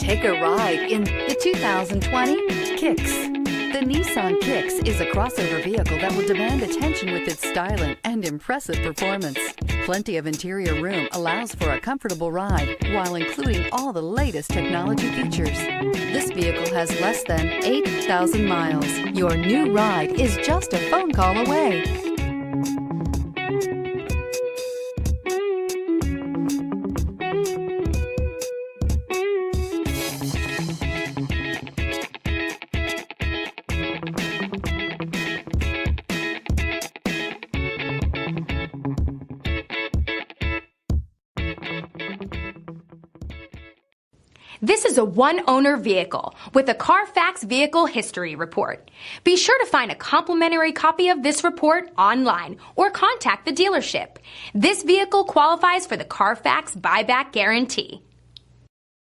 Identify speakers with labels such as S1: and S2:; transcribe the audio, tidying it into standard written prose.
S1: Take a ride in the 2020 Kicks. The Nissan Kicks is a crossover vehicle that will demand attention with its styling and impressive performance. Plenty of interior room allows for a comfortable ride while including all the latest technology features. This vehicle has less than 8,000 miles. Your new ride is just a phone call away.
S2: This is a one-owner vehicle with a Carfax Vehicle History Report. Be sure to find a complimentary copy of this report online or contact the dealership. This vehicle qualifies for the Carfax Buyback Guarantee.